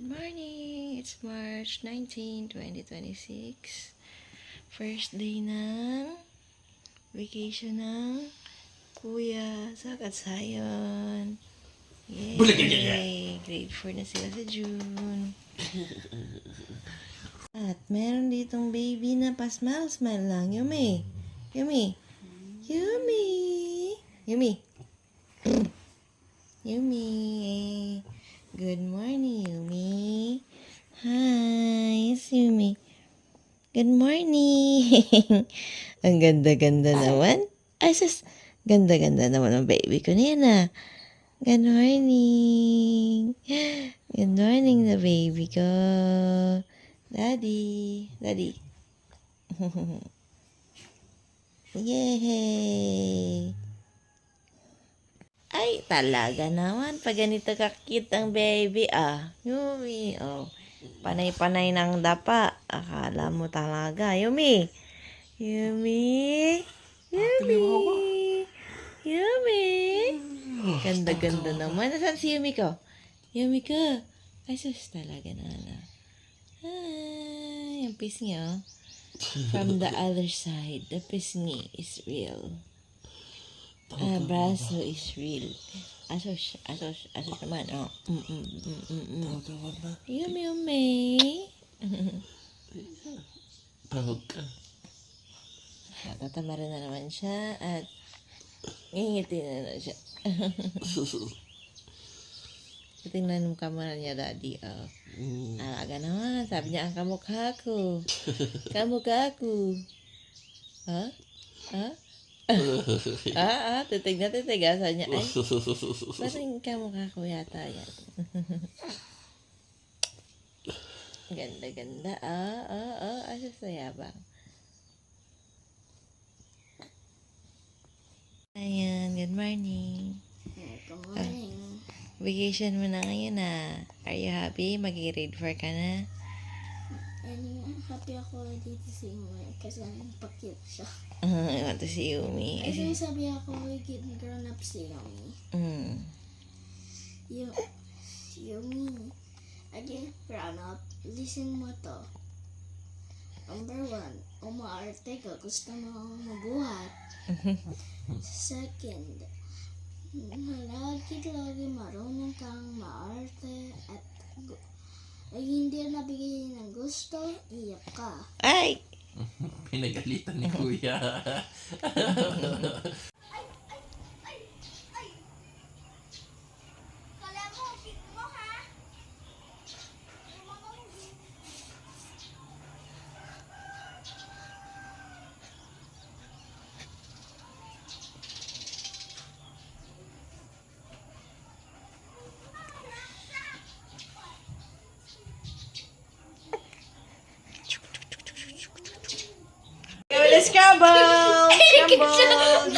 morning! It's March 19, 2026. First day ng vacation ng kuya sa Katsayon. Yay! Grade 4 na sila sa June. At meron ditong baby na pa-smile lang. Yumi! Yumi! Yumi! Yumi! Yumi! Good morning, Yumi. Hi, it's Yumi. Good morning. Ang ganda-ganda naman. Ay, sus. Ganda-ganda naman ang baby ko na yan, ah. Good morning. Good morning, the baby ko. Daddy. Daddy. Yay! Ay, talaga naman. Pag ganito ka-cute ang baby, ah. Yumi, oh. Panay-panay ng dapa. Akala mo talaga. Yumi. Yumi. Yumi. Yumi. Ganda-ganda naman. Nasaan si Yumi ko? Yumi ko. Ay, sus talaga na. Ay, yung pisngi, oh. From the other side, the pisngi is real. Braso is real. Asos naman, oh. Yumi. Tawag ka. Tatamarin na naman siya at ngingiti na naman siya. Tingnan mo kamera niya, daddy, oh. Alaga naman, sabi niya ang kamukha ko. Kamukha ko. Ha? Ha? Titig na titig. Sabi niya, ay, parang kamukha ko yata yan. Ganda-ganda. Asa saya ba? Ayan, good morning. Good morning. Vacation mo na ngayon, ah. Are you happy? Mag-grade 4 ka na? And happy ako dito si Yumi kasi nagpa-cute siya. I want to see Yumi. Ay, sabi ako, wigit grown up si Yumi. Yumi, again grown up, listen mo to. Number 1, umaarte ka, gusto mo mabuhat. Second, lagi marunong kang maarte at ay hindi nabigay ng gusto, iyak ka. Ay! Pinagalitan ni Kuya. Scramble! Scramble!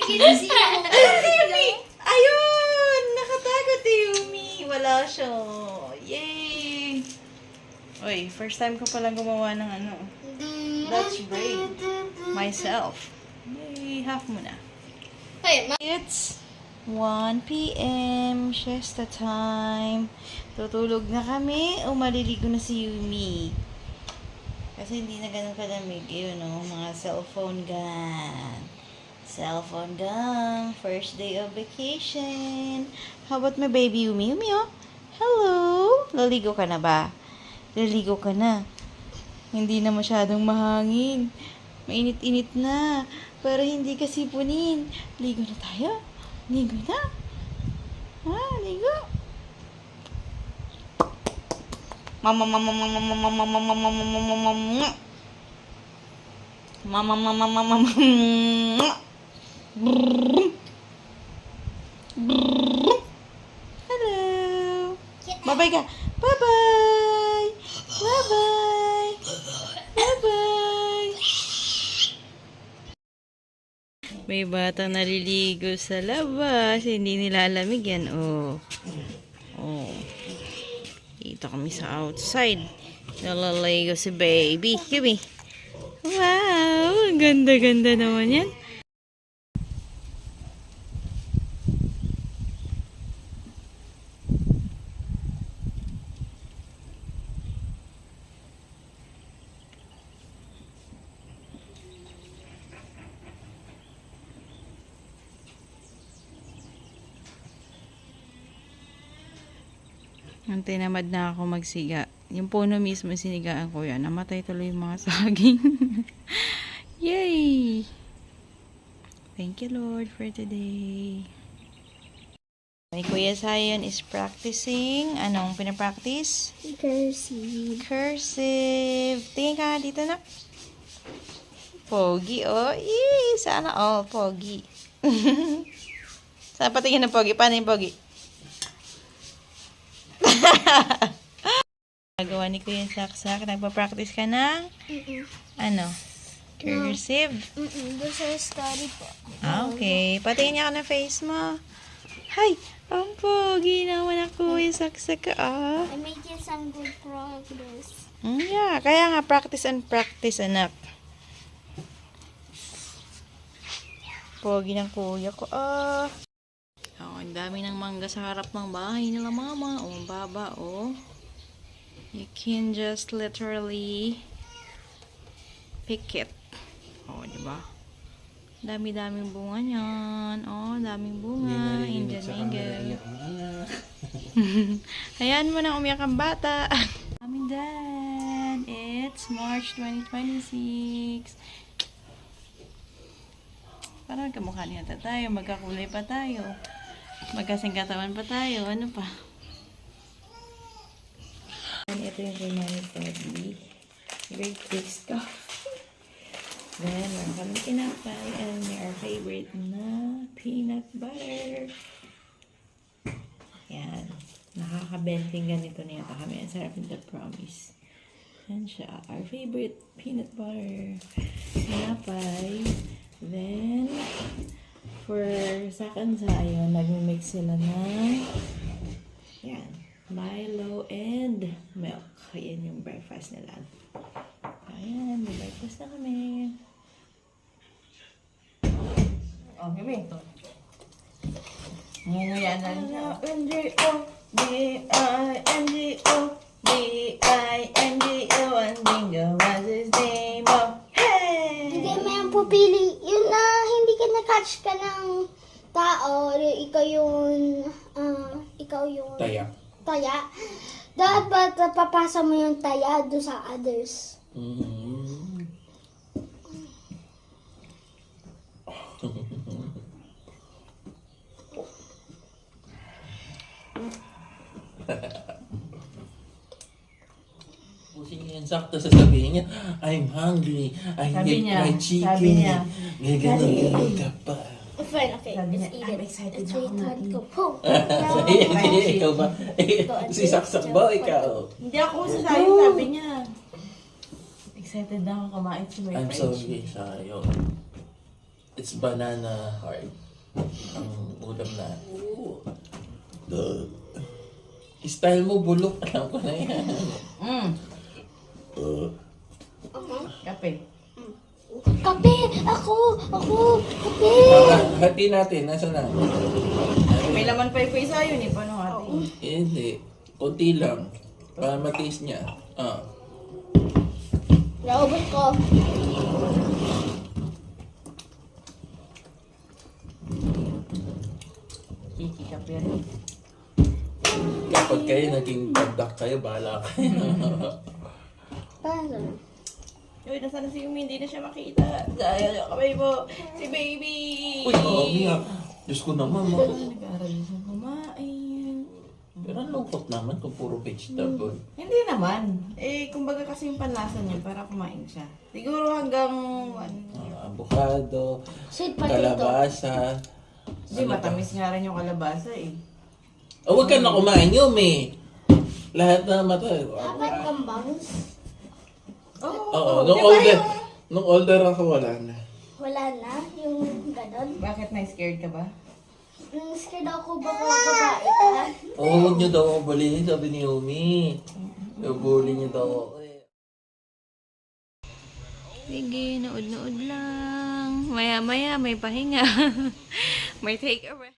Yumi! Ayun! Nakatakot si Yumi. Wala siya. Yay! Uy, first time ko palang gumawa ng ano. Dutch braid. Myself. Yay! Half mo na. It's 1 p.m. Siesta time. Tutulog na kami o maliligo na si Yumi. Kasi hindi na ganun kalamig. Yun, no? Mga cellphone gang. Cellphone gang. First day of vacation. How about my baby Yumi? Yumi, oh. Hello? Laligo ka na ba? Laligo ka na. Hindi na masyadong mahangin. Mainit-init na. Para hindi ka sipunin. Ligo na tayo. Ligo na. Ligo. Mama. Hello. Bye-bye ka. Bye-bye. Bye-bye. Bye-bye. May bata naliligo sa labas. Hindi nilalamig yan. Oh. Dito kami sa outside. Nalaligo si baby. Yumi. Wow! Ang ganda-ganda naman yan. Ang tinamad na ako magsiga. Yung puno mismo sinigaan ko yan. Namatay tuloy yung mga saging. Yay! Thank you, Lord, for today. My Kuya Zion is practicing. Anong pinapractice? Cursive. Cursive. Tingin ka nga dito, nak. Pogi, oh. Yay! Sana all pogi. Saan patingin ng pogi? Paano yung pogi? Nagawa ni Kuya Saksak. Nagpa-practice ka ng ano? Cursive. Doon sa study po. Ah, okay. Patingin niya ka ng face mo. Hi! Ang pogi naman ako, Kuya Saksak. Ah. I'm making some good progress. Yeah, kaya nga practice and practice, anak. Pogi ng kuya ko. Ah. Oh, ang dami ng mangga sa harap ng bahay nila, mama. Oh, ang baba, oh. You can just literally pick it. Oh, di ba? Dami-daming bunga niyan. Oh, daming bunga. Indian mango. Hayaan mo na umiyak ang bata. Mami, Dad, it's March 2026. Parang kamukha niya tayo. Magkakulay pa tayo. Magkasing katawan pa tayo. Ano pa? Ito yung kay Mami Teddy. Great taste ko. Then, meron kami tinapay and may our favorite na peanut butter. Yan. Nakakabenting ganito na yata kami. Ang sarap nito, promise. Yan siya. Our favorite peanut butter. Tinapay. Then, for second Zion, nagmimix sila ng yan, Milo and milk. Yan yung breakfast nila. Ayan, may breakfast na kami. Oh, Mimi. Munguya na niya. N-G-O, D-I-N-G-O, D-I-N-G-O, and Dingo was his name. Oh, hey! Hindi mo yung pupili. Yun na, hindi ka na-catch ka ng tao. Ikaw yung Taya. taya. Dapat papasa mo yung taya doon sa others. Pusin niya yan, sakto sasabihin niya, I'm hungry, I Sabi need niya, my chicken. sabi niya, Gaganon ka pa. Fine, okay. Sabi Let's niya, eat I'm it. excited Let's na wait kumain. till it go. Boom. Ikaw ba? Si Saksak ba ikaw? Hindi ako sasayo, sabi niya. Excited na ako kumain si my I'm friend. sorry sa'yo. It's banana heart. Ang ulam na. Style mo bulok. Alam ko na yan. Kape. Kape! Ako! Kape! Hati natin. Nasaan na? May laman pa yung isa yun eh. Paano hati? Hindi. Kunti lang. Para mataste niya. Naubos ko. Kiki kape rin. Kapag kayo naging bagdak kayo, bahala kayo. Paano? Uy, nasaan na si Yumi? Hindi na siya makita. Dahil yung kamay mo. Si baby! Uy, umiyak. Diyos ko naman. Nag-aaral siya kumain. Pero ang lungkot naman kung puro vegetable. Hindi naman. Eh, kumbaga kasi yung panlasa niya para kumain siya. Siguro hanggang Avocado, Sweet potato. kalabasa. Hindi, matamis nga rin yung kalabasa eh. Oh, huwag ka na kumain yun, eh. Lahat na matay. Dapat kang bangus. Oo, di ba nung older ako, wala na. Wala na. Yung ganon. Bakit na-scared ka ba? Scared ako baka babae ka. Oo, huwag niyo daw ako bullying, sabi ni Umi. Bully niyo daw ako. Sige, nood-nood lang. Maya-maya, may pahinga. May take a rest.